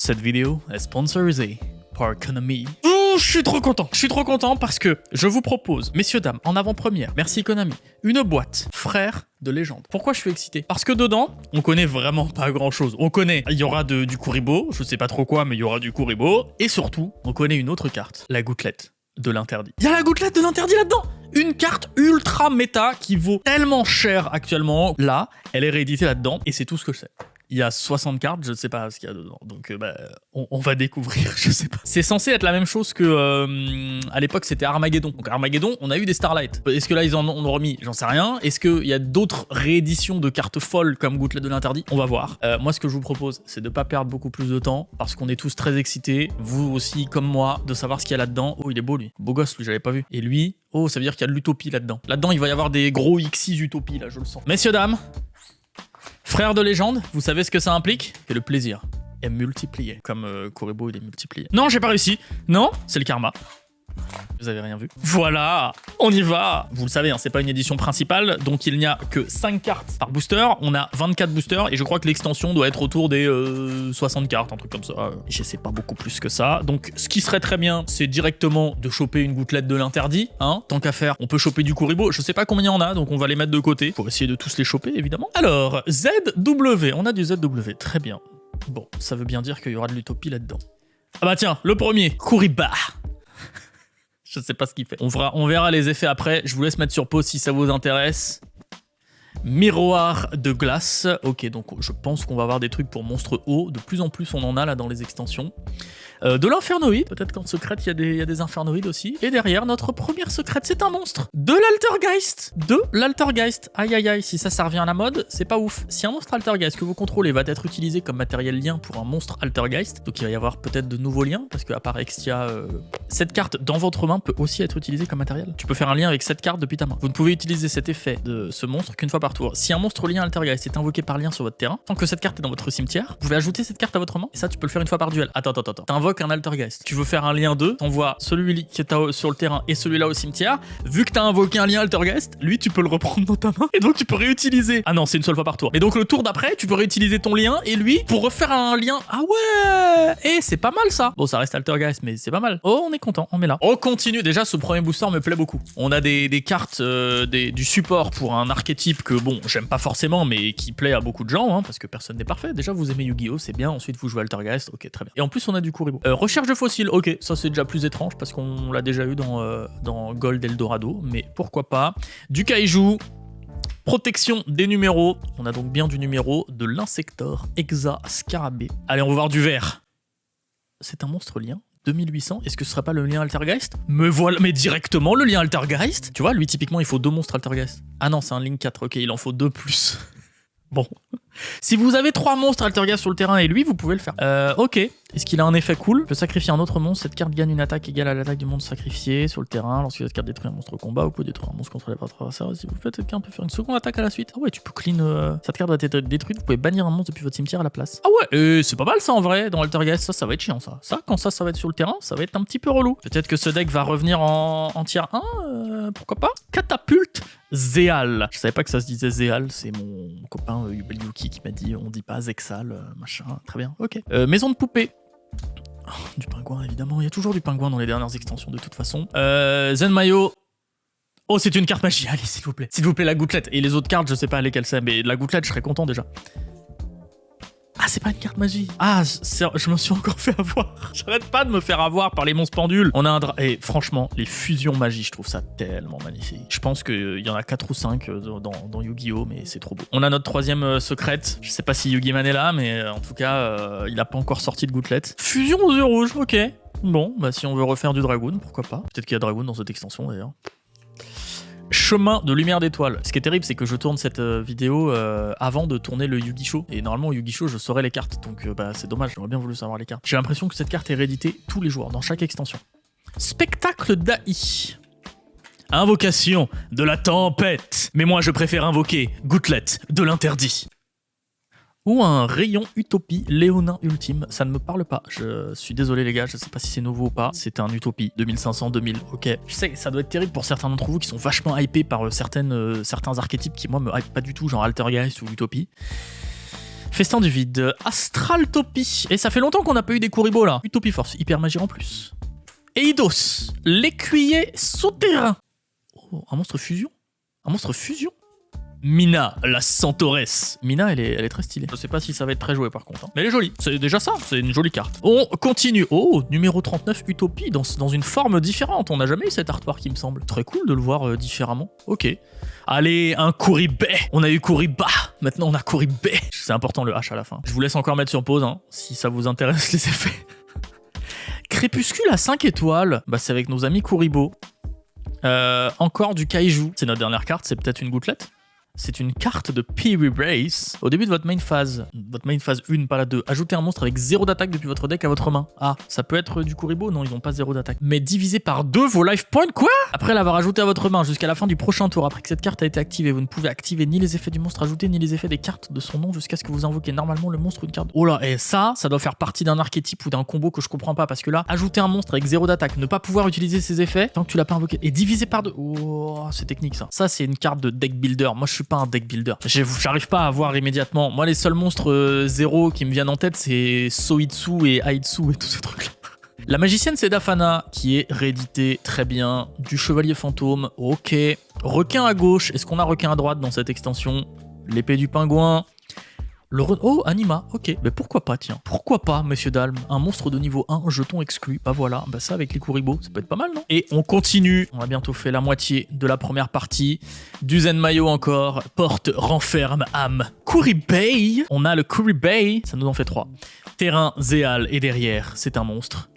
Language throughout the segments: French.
Cette vidéo est sponsorisée par Konami. Je suis trop content parce que je vous propose, messieurs, dames, en avant-première, merci Konami, une boîte Frères de légende. Pourquoi je suis excité? Parce que dedans, on connaît vraiment pas grand-chose. On connaît, il y aura du Kuribo, je sais pas trop quoi, mais il y aura du Kuribo, et surtout, on connaît une autre carte, la gouttelette de l'interdit. Il y a la gouttelette de l'interdit là-dedans! Une carte ultra méta qui vaut tellement cher actuellement. Là, elle est rééditée là-dedans, et c'est tout ce que je sais. Il y a 60 cartes, je ne sais pas ce qu'il y a dedans. Donc, on va découvrir, je sais pas. C'est censé être la même chose que, à l'époque, c'était Armageddon. Donc, Armageddon, on a eu des Starlight. Est-ce que là, ils en ont remis? J'en sais rien. Est-ce qu'il y a d'autres rééditions de cartes folles comme Gouttelette de l'Interdit? On va voir. Moi, ce que je vous propose, c'est de ne pas perdre beaucoup plus de temps, parce qu'on est tous très excités, vous aussi, comme moi, de savoir ce qu'il y a là-dedans. Oh, il est beau, lui. Beau gosse, lui, j'avais pas vu. Et lui, oh, ça veut dire qu'il y a de l'utopie là-dedans. Là-dedans, il va y avoir des gros Xyz utopie, là, je le sens. Messieurs, dames, frères de légende, vous savez ce que ça implique? Que le plaisir est multiplié. Comme Kuribo, il est multiplié. Non, j'ai pas réussi. Non, c'est le karma. Vous avez rien vu. Voilà, on y va. Vous le savez, hein, c'est pas une édition principale, donc il n'y a que 5 cartes par booster. On a 24 boosters, et je crois que l'extension doit être autour des 60 cartes, un truc comme ça. Je sais pas beaucoup plus que ça. Donc, ce qui serait très bien, c'est directement de choper une gouttelette de l'interdit. Hein, tant qu'à faire, on peut choper du Kuribo. Je sais pas combien il y en a, donc on va les mettre de côté pour essayer de tous les choper, évidemment. Alors, ZW, on a du ZW, très bien. Bon, ça veut bien dire qu'il y aura de l'utopie là-dedans. Ah bah tiens, le premier, Kuriba. Je sais pas ce qu'il fait. On verra les effets après. Je vous laisse mettre sur pause si ça vous intéresse. Miroir de glace. Ok, donc je pense qu'on va avoir des trucs pour monstres hauts. De plus en plus, on en a là dans les extensions. De l'infernoïde. Peut-être qu'en secrète, il y a des infernoïdes aussi. Et derrière, notre première secrète, c'est un monstre. De l'Altergeist. Aïe aïe aïe, si ça revient à la mode, c'est pas ouf. Si un monstre Altergeist que vous contrôlez va être utilisé comme matériel lien pour un monstre Altergeist, donc il va y avoir peut-être de nouveaux liens, parce qu'à part Extia, cette carte dans votre main peut aussi être utilisée comme matériel. Tu peux faire un lien avec cette carte depuis ta main. Vous ne pouvez utiliser cet effet de ce monstre qu'une fois par tour. Si un monstre lien Altergeist est invoqué par lien sur votre terrain, tant que cette carte est dans votre cimetière, vous pouvez ajouter cette carte à votre main, et ça tu peux le faire une fois par duel. Attends. T'invoques un Altergeist. Tu veux faire un lien 2, t'envoies celui qui est sur le terrain et celui-là au cimetière. Vu que t'as invoqué un lien Altergeist, lui tu peux le reprendre dans ta main, et donc tu peux réutiliser. Ah non, c'est une seule fois par tour. Et donc le tour d'après, tu peux réutiliser ton lien, et lui, pour refaire un lien. Ah ouais! Et c'est pas mal ça. Bon, ça reste Altergeist, mais c'est pas mal. Oh, on est content, on met là. On continue. Déjà, ce premier booster me plaît beaucoup. On a des cartes, du support pour un archétype que, bon, j'aime pas forcément, mais qui plaît à beaucoup de gens, hein, parce que personne n'est parfait. Déjà, vous aimez Yu-Gi-Oh, c'est bien. Ensuite, vous jouez Altergeist, ok, très bien. Et en plus, on a du Kuribo. Recherche de fossiles, ok, ça c'est déjà plus étrange, parce qu'on l'a déjà eu dans Gold Eldorado, mais pourquoi pas. Du Kaiju. Protection des numéros. On a donc bien du numéro de l'Insector Hexa Scarabée. Allez, on va voir du vert. C'est un monstre lien. 2800, est-ce que ce serait pas le lien Altergeist? Me voilà, mais directement le lien Altergeist. Tu vois, lui typiquement il faut 2 monstres Altergeist. Ah non, c'est un Link 4, ok, il en faut 2 plus. Bon. Si vous avez 3 monstres Altergeist sur le terrain et lui, vous pouvez le faire. Ok. Est-ce qu'il a un effet cool? Peut sacrifier un autre monstre. Cette carte gagne une attaque égale à l'attaque du monstre sacrifié sur le terrain. Lorsque cette carte détruit un monstre au combat, vous pouvez détruire un monstre contrôlé par votre adversaire. Si vous faites, quelqu'un peut faire une seconde attaque à la suite. Ah ouais, tu peux clean. Cette carte doit être détruite. Vous pouvez bannir un monstre depuis votre cimetière à la place. Ah ouais, c'est pas mal ça en vrai. Dans Altergeist, ça va être chiant ça. Quand ça va être sur le terrain, ça va être un petit peu relou. Peut-être que ce deck va revenir en tier 1. Pourquoi pas? Catapulte Zéal. Je savais pas que ça se disait Zéal. C'est mon copain Yuki qui m'a dit on dit pas Zexal, machin. Très bien, ok. Maison de poupée. Oh, du pingouin, évidemment. Il y a toujours du pingouin dans les dernières extensions, de toute façon. Zenmayo. Oh, c'est une carte magie. Allez, s'il vous plaît. S'il vous plaît, la gouttelette. Et les autres cartes, je sais pas lesquelles c'est, mais la gouttelette, je serais content déjà. Ah, c'est pas une carte magie. Ah, je me suis encore fait avoir. J'arrête pas de me faire avoir par les monstres pendules. On a un et franchement, les fusions magie, je trouve ça tellement magnifique. Je pense qu'il y en a 4 ou 5 dans Yu-Gi-Oh, mais c'est trop beau. On a notre troisième secrète. Je sais pas si Yugi-Man est là, mais en tout cas, il a pas encore sorti de gouttelette. Fusion aux yeux rouges, ok. Bon, bah si on veut refaire du Dragoon, pourquoi pas. Peut-être qu'il y a Dragoon dans cette extension d'ailleurs. Chemin de lumière d'étoile. Ce qui est terrible, c'est que je tourne cette vidéo avant de tourner le Yu-Gi-Show. Et normalement, au Yu-Gi-Show, je saurais les cartes. Donc, c'est dommage, j'aurais bien voulu savoir les cartes. J'ai l'impression que cette carte est rééditée tous les jours, dans chaque extension. Spectacle d'Ai. Invocation de la tempête. Mais moi, je préfère invoquer Gouttelette de l'interdit. Ou un rayon Utopie Léonin Ultime. Ça ne me parle pas. Je suis désolé les gars, je sais pas si c'est nouveau ou pas. C'est un Utopie 2500, 2000, ok. Je sais que ça doit être terrible pour certains d'entre vous qui sont vachement hypés par certains archétypes qui moi me hype pas du tout, genre Altergeist ou Utopie. Festin du vide, Astraltopie. Et ça fait longtemps qu'on n'a pas eu des Kuribo là. Utopie Force, hyper magie en plus. Eidos, l'écuyer souterrain. Oh, un monstre fusion. Un monstre fusion. Mina, la Centauresse. Mina, elle est très stylée. Je sais pas si ça va être très joué par contre. Hein. Mais elle est jolie. C'est déjà ça, c'est une jolie carte. On continue. Oh, numéro 39, Utopie, dans une forme différente. On n'a jamais eu cet artwork, il me semble. Très cool de le voir différemment. Ok. Allez, un Kuribe. On a eu Kuriba. Maintenant, on a Kuribe. C'est important le H à la fin. Je vous laisse encore mettre sur pause, hein, si ça vous intéresse les effets. Crépuscule à 5 étoiles. Bah, c'est avec nos amis Kuribo. Encore du Kaiju. C'est notre dernière carte, c'est peut-être une gouttelette. C'est une carte de Piri Race. Au début de votre main phase 1, pas la 2, ajoutez un monstre avec 0 d'attaque depuis votre deck à votre main. Ah, ça peut être du Kuribo? Non, ils n'ont pas 0 d'attaque. Mais divisé par 2 vos life points, quoi? Après l'avoir ajouté à votre main jusqu'à la fin du prochain tour, après que cette carte a été activée, vous ne pouvez activer ni les effets du monstre ajouté, ni les effets des cartes de son nom jusqu'à ce que vous invoquez normalement le monstre ou une carte. Oh là, et ça doit faire partie d'un archétype ou d'un combo que je comprends pas, parce que là, ajouter un monstre avec 0 d'attaque, ne pas pouvoir utiliser ses effets tant que tu l'as pas invoqué, et divisé par 2. Oh, c'est technique ça. Ça, c'est une carte de deck builder. Moi, je suis pas un deck builder. J'arrive pas à voir immédiatement. Moi, les seuls monstres 0 qui me viennent en tête, c'est Soitsu et Aitsu et tous ces trucs-là. La magicienne, c'est Dafana, qui est réédité très bien. Du chevalier fantôme, ok. Requin à gauche, est-ce qu'on a requin à droite dans cette extension? L'épée du pingouin. Oh, Anima, ok. Mais pourquoi pas, tiens. Pourquoi pas, monsieur Dalm? Un monstre de niveau 1, jeton exclu. Bah voilà, bah ça avec les Kuribo, ça peut être pas mal, non? Et on continue. On a bientôt fait la moitié de la première partie. Du Zenmayo encore. Porte, renferme, âme. Kuribei. On a le Kuribei. Ça nous en fait 3. Terrain, Zéal et derrière, c'est un monstre.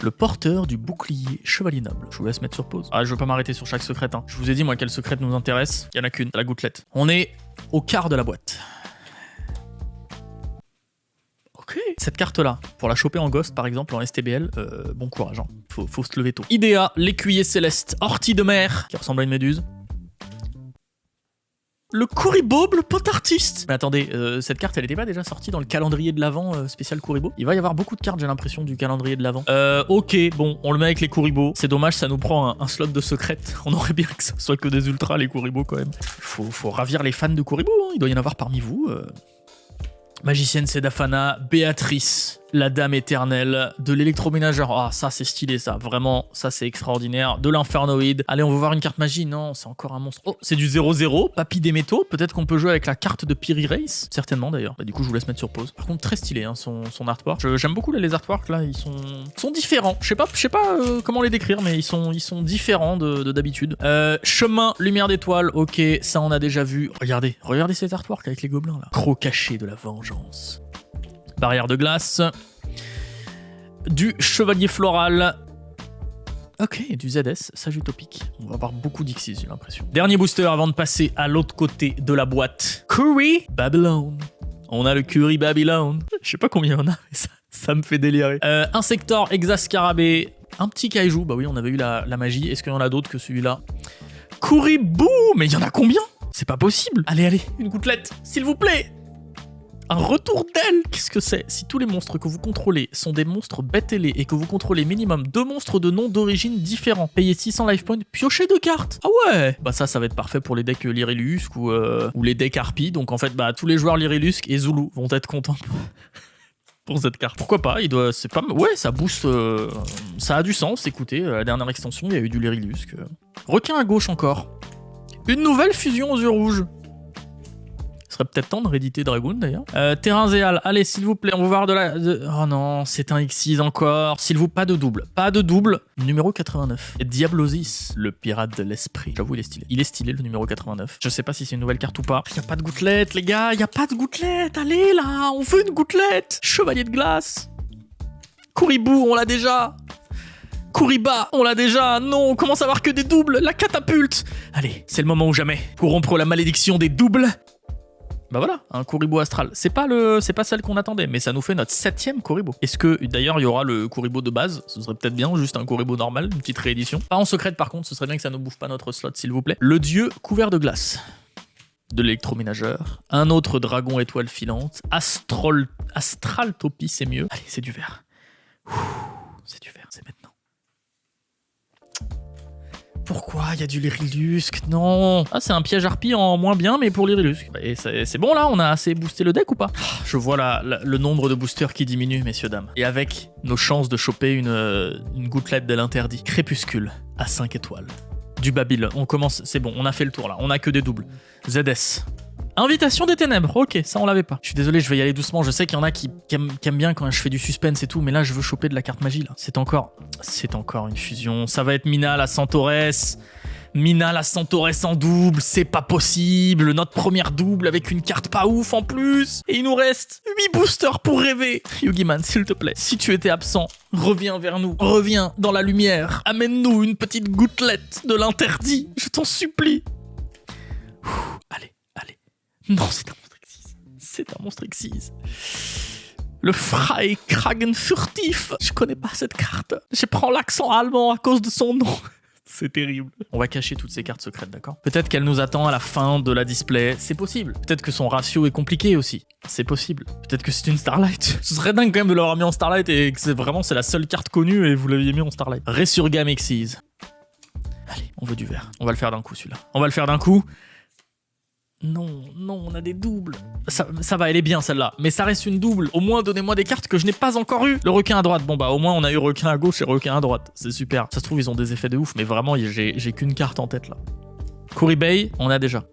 Le porteur du bouclier chevalier noble. Je vous laisse mettre sur pause. Ah, je veux pas m'arrêter sur chaque secrète. Hein. Je vous ai dit, moi, quelle secrète nous intéresse. Il y en a qu'une, la gouttelette. On est au quart de la boîte. Ok. Cette carte-là, pour la choper en Ghost, par exemple, en STBL, bon courage, hein. Faut se lever tôt. Idea, l'écuyer céleste, ortie de mer, qui ressemble à une méduse. Le Kuribo, le pot artiste. Mais attendez, cette carte, elle était pas déjà sortie dans le calendrier de l'Avent spécial Kuribo? Il va y avoir beaucoup de cartes, j'ai l'impression, du calendrier de l'Avent. Ok, bon, on le met avec les Kuribo. C'est dommage, ça nous prend un slot de secrète. On aurait bien que ça soit que des ultras, les Kuribo, quand même. Faut ravir les fans de Kuribo, hein. Il doit y en avoir parmi vous. Magicienne, c'est Dafana. Béatrice, la dame éternelle. De l'électroménageur. Ah, ça, c'est stylé, ça. Vraiment, ça, c'est extraordinaire. De l'infernoïde. Allez, on va voir une carte magie. Non, c'est encore un monstre. Oh, c'est du 0-0. Papy des métaux. Peut-être qu'on peut jouer avec la carte de Piri Race. Certainement, d'ailleurs. Bah, du coup, je vous laisse mettre sur pause. Par contre, très stylé, hein, son artwork. J'aime beaucoup les artworks, là. Ils sont différents. Je sais pas comment les décrire, mais ils sont différents de d'habitude. Chemin, lumière d'étoile. Ok, ça, on a déjà vu. Regardez cet artwork avec les gobelins, là. Croc caché de la vengeance. Barrière de glace. Du chevalier floral. Ok, du ZS, sage utopique. On va avoir beaucoup d'Xyz, j'ai l'impression. Dernier booster avant de passer à l'autre côté de la boîte. Curry Babylon. On a le Curry Babylon. Je sais pas combien on a, mais ça me fait délirer. Insector, Exascarabée. Un petit kaiju. Bah oui, on avait eu la magie. Est-ce qu'il y en a d'autres que celui-là? Kuribou. Mais il y en a combien? C'est pas possible. Allez, une gouttelette, s'il vous plaît. Un retour d'aile. Qu'est-ce que c'est? Si tous les monstres que vous contrôlez sont des monstres bêtes ailés et que vous contrôlez minimum 2 monstres de nom d'origine différents, payez 600 life points, piochez 2 cartes. Ah ouais. Bah ça va être parfait pour les decks Lyrilusc ou les decks Harpie. Donc en fait, bah tous les joueurs Lyrilusc et Zulu vont être contents pour cette carte. Pourquoi pas? C'est pas... Ouais, ça booste... ça a du sens. Écoutez, la dernière extension, il y a eu du Lyrilusc. Requin à gauche encore. Une nouvelle fusion aux yeux rouges. Ce serait peut-être temps de rééditer Dragoon d'ailleurs. Terrain Zéal, allez s'il vous plaît, on va voir Oh non, c'est un X6 encore. S'il vous plaît, pas de double. Numéro 89. Diablosis, le pirate de l'esprit. J'avoue, il est stylé. Il est stylé le numéro 89. Je sais pas si c'est une nouvelle carte ou pas. Y a pas de gouttelette les gars, y a pas de gouttelette. Allez là, on veut une gouttelette. Chevalier de glace. Kuribou, on l'a déjà. Kuriba, on l'a déjà. Non, on commence à avoir que des doubles. La catapulte. Allez, c'est le moment ou jamais pour rompre la malédiction des doubles. Bah voilà, un Kuribo astral. C'est pas celle qu'on attendait, mais ça nous fait notre 7ème Kuribo. Est-ce que, d'ailleurs, il y aura le Kuribo de base? Ce serait peut-être bien, juste un Kuribo normal, une petite réédition. Pas en secrète par contre, ce serait bien que ça ne bouffe pas notre slot, s'il vous plaît. Le dieu couvert de glace. De l'électroménageur. Un autre dragon étoile filante. Astraltopie, c'est mieux. Allez, c'est du vert. C'est du vert, c'est maintenant. Pourquoi il y a du Lyrilusc? Non. Ah, c'est un piège harpie en moins bien, mais pour Lyrilusc. Et c'est bon là, on a assez boosté le deck ou pas? Je vois le nombre de boosters qui diminue, messieurs, dames. Et avec nos chances de choper une gouttelette de l'interdit. Crépuscule, à 5 étoiles. Du Babylone, on commence, c'est bon, on a fait le tour là, on a que des doubles. ZS. Invitation des ténèbres, ok, ça on l'avait pas. Je suis désolé, je vais y aller doucement, je sais qu'il y en a qui aiment bien quand je fais du suspense et tout, mais là je veux choper de la carte magie là. C'est encore une fusion, ça va être Mina la Centauresse. Mina la Centauresse en double, c'est pas possible. Notre première double avec une carte pas ouf en plus. Et il nous reste 8 boosters pour rêver. Yugiman, s'il te plaît, si tu étais absent, reviens vers nous. Reviens dans la lumière. Amène-nous une petite gouttelette de l'interdit. Je t'en supplie. Allez. Non, c'est un monstre Xyz. C'est un monstre Xyz. Le Freikragen furtif. Je connais pas cette carte. Je prends l'accent allemand à cause de son nom. C'est terrible. On va cacher toutes ces cartes secrètes, d'accord? Peut-être qu'elle nous attend à la fin de la display. C'est possible. Peut-être que son ratio est compliqué aussi. C'est possible. Peut-être que c'est une Starlight. Ce serait dingue quand même de l'avoir mis en Starlight et que c'est la seule carte connue et vous l'aviez mis en Starlight. Resurgam Xyz. Allez, on veut du vert. On va le faire d'un coup, celui-là. On va le faire d'un coup. Non, on a des doubles. Ça va, elle est bien celle-là. Mais ça reste une double. Au moins, donnez-moi des cartes que je n'ai pas encore eues. Le requin à droite. Bon, bah, au moins, on a eu requin à gauche et requin à droite. C'est super. Ça se trouve, ils ont des effets de ouf. Mais vraiment, j'ai qu'une carte en tête, là. Kuribei, on a déjà.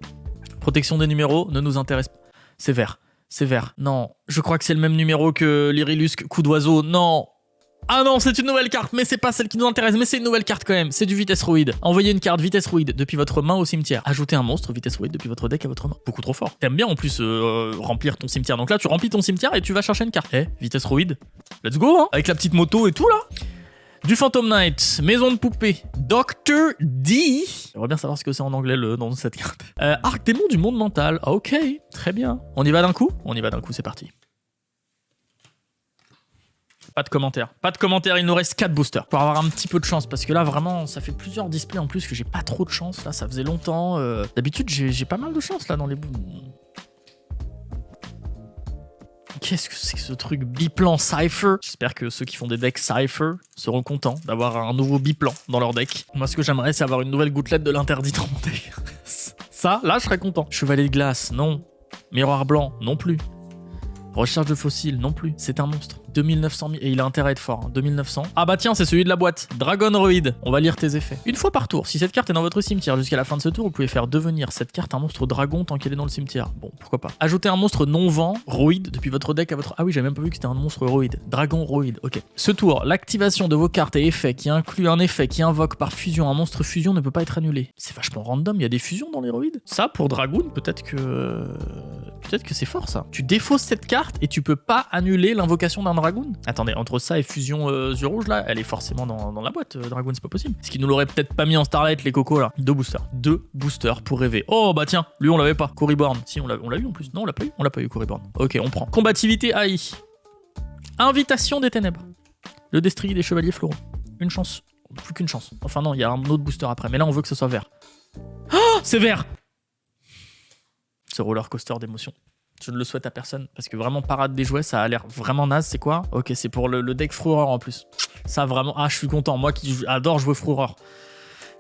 Protection des numéros ne nous intéresse pas. C'est vert. C'est vert. Non. Je crois que c'est le même numéro que Lyrilusc, coup d'oiseau. Non. Ah non, c'est une nouvelle carte, mais c'est pas celle qui nous intéresse, mais c'est une nouvelle carte quand même, c'est du Vitesse Ruide. Envoyez une carte Vitesse Ruide depuis votre main au cimetière. Ajoutez un monstre Vitesse Ruide depuis votre deck à votre main. Beaucoup trop fort. T'aimes bien en plus remplir ton cimetière, donc là tu remplis ton cimetière et tu vas chercher une carte. Vitesse Ruide, let's go hein, avec la petite moto et tout là. Du Phantom Knight, Maison de Poupée, Dr. D. J'aimerais bien savoir ce que c'est en anglais le nom de cette carte. Arc Démon du Monde Mental, ok, très bien. On y va d'un coup? On y va d'un coup, c'est parti. Pas de commentaires, il nous reste 4 boosters pour avoir un petit peu de chance parce que là vraiment ça fait plusieurs displays en plus que j'ai pas trop de chance là, ça faisait longtemps. D'habitude j'ai pas mal de chance là dans les bouts. Qu'est-ce que c'est que ce truc biplan Cypher? J'espère que ceux qui font des decks Cypher seront contents d'avoir un nouveau biplan dans leur deck. Moi ce que j'aimerais c'est avoir une nouvelle gouttelette de l'interdit dans mon deck. Ça, là je serais content. Chevalier de glace, non. Miroir blanc, non plus. Recherche de fossiles, non plus. C'est un monstre. 2900 000. Et il a intérêt à être fort. Hein. 2900. Ah bah tiens, c'est celui de la boîte. Dragonroid. On va lire tes effets. Une fois par tour, si cette carte est dans votre cimetière jusqu'à la fin de ce tour, vous pouvez faire devenir cette carte un monstre dragon tant qu'elle est dans le cimetière. Bon, pourquoi pas. Ajoutez un monstre non-vent, Roid, depuis votre deck à votre... Ah oui, j'avais même pas vu que c'était un monstre Roid. Dragon Roid, ok. Ce tour, l'activation de vos cartes et effets qui inclut un effet qui invoque par fusion un monstre fusion ne peut pas être annulé. C'est vachement random, il y a des fusions dans les Roid. Ça, pour Dragoon, peut-être que c'est fort ça. Tu défausses cette carte et tu peux pas annuler l'invocation d'un Dragoon. Attendez, entre ça et fusion yeux rouge là, elle est forcément dans la boîte. Dragoon, c'est pas possible. Est-ce qu'ils nous l'auraient peut-être pas mis en Starlight les cocos là? 2 boosters. 2 boosters pour rêver. Oh bah tiens, lui on l'avait pas. Coryborn. Si, on l'a eu en plus. Non, on l'a pas eu. On l'a pas eu, Coryborn. Ok, on prend. Combativité AI. Invitation des ténèbres. Le destrier des chevaliers floraux. Une chance. Plus qu'une chance. Enfin non, il y a un autre booster après. Mais là, on veut que ce soit vert. Oh, c'est vert! Ce roller coaster d'émotion. Je ne le souhaite à personne parce que vraiment parade des jouets, ça a l'air vraiment naze. C'est quoi? Ok, c'est pour le deck Fureur en plus. Ça vraiment. Ah, je suis content. Moi qui adore jouer Fureur.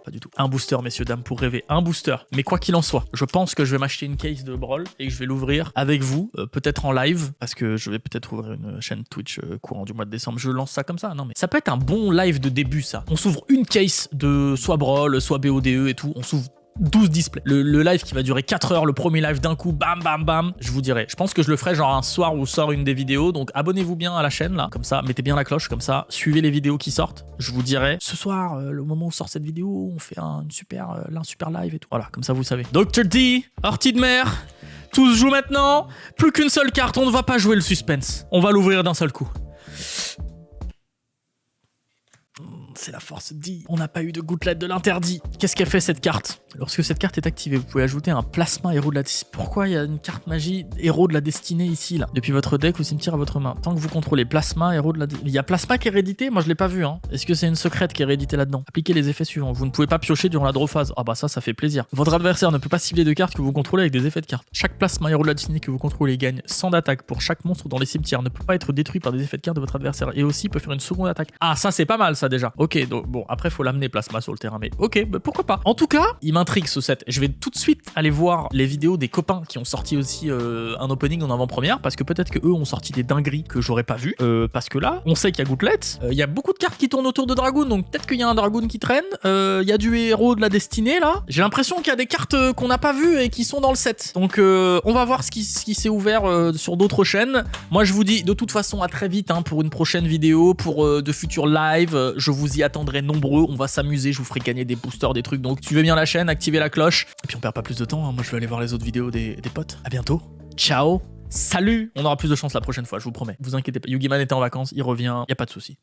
Pas du tout. Un booster, messieurs, dames, pour rêver. Un booster. Mais quoi qu'il en soit, je pense que je vais m'acheter une case de Brawl et que je vais l'ouvrir avec vous, peut-être en live, parce que je vais peut-être ouvrir une chaîne Twitch courant du mois de décembre. Je lance ça comme ça. Non, mais ça peut être un bon live de début, ça. On s'ouvre une case de soit Brawl, soit BODE et tout. On s'ouvre 12 displays. Le live qui va durer 4 heures, le premier live d'un coup, bam bam bam, je vous dirai. Je pense que je le ferai genre un soir où sort une des vidéos, donc abonnez-vous bien à la chaîne là, comme ça, mettez bien la cloche, comme ça, suivez les vidéos qui sortent. Je vous dirai, ce soir, le moment où sort cette vidéo, on fait un super live et tout. Voilà, comme ça vous savez. Dr. D, Ortie de mer, tous jouent maintenant, plus qu'une seule carte, on ne va pas jouer le suspense. On va l'ouvrir d'un seul coup. C'est la force D. On n'a pas eu de gouttelette de l'interdit. Qu'est-ce qu'elle fait cette carte? Lorsque cette carte est activée, vous pouvez ajouter un plasma héros de la destinée. Pourquoi il y a une carte magie héros de la destinée ici là? Depuis votre deck ou cimetière à votre main. Tant que vous contrôlez plasma héros de la destinée. Il y a plasma qui est réédité? Moi je l'ai pas vu hein. Est-ce que c'est une secrète qui est rééditée là-dedans? Appliquez les effets suivants. Vous ne pouvez pas piocher durant la draw phase. Ah bah ça fait plaisir. Votre adversaire ne peut pas cibler de cartes que vous contrôlez avec des effets de cartes. Chaque plasma héros de la destinée que vous contrôlez gagne 100 d'attaque pour chaque monstre dans les cimetières. Ne peut pas être détruit par des effets de cartes de votre adversaire. Et aussi peut faire une seconde attaque. Ah ça c'est pas mal ça déjà. Ok, Ok, donc bon, après faut l'amener Plasma sur le terrain, mais ok, bah, pourquoi pas. En tout cas, il m'intrigue ce set. Je vais tout de suite aller voir les vidéos des copains qui ont sorti aussi un opening en avant-première, parce que peut-être que eux ont sorti des dingueries que j'aurais pas vu. Parce que là, on sait qu'il y a Gauntlet, il y a beaucoup de cartes qui tournent autour de Dragoon, donc peut-être qu'il y a un Dragoon qui traîne. Il y a du héros de la destinée là. J'ai l'impression qu'il y a des cartes qu'on n'a pas vues et qui sont dans le set. Donc on va voir ce qui s'est ouvert sur d'autres chaînes. Moi je vous dis de toute façon à très vite hein, pour une prochaine vidéo, pour de futurs lives. Je vous y attendrai nombreux. On va s'amuser, je vous ferai gagner des boosters, des trucs. Donc suivez bien la chaîne, activez la cloche. Et puis on perd pas plus de temps. Hein. Moi je vais aller voir les autres vidéos des potes. À bientôt. Ciao. Salut. On aura plus de chance la prochaine fois, je vous promets. Vous inquiétez pas. Yugiman était en vacances, il revient, y a pas de souci.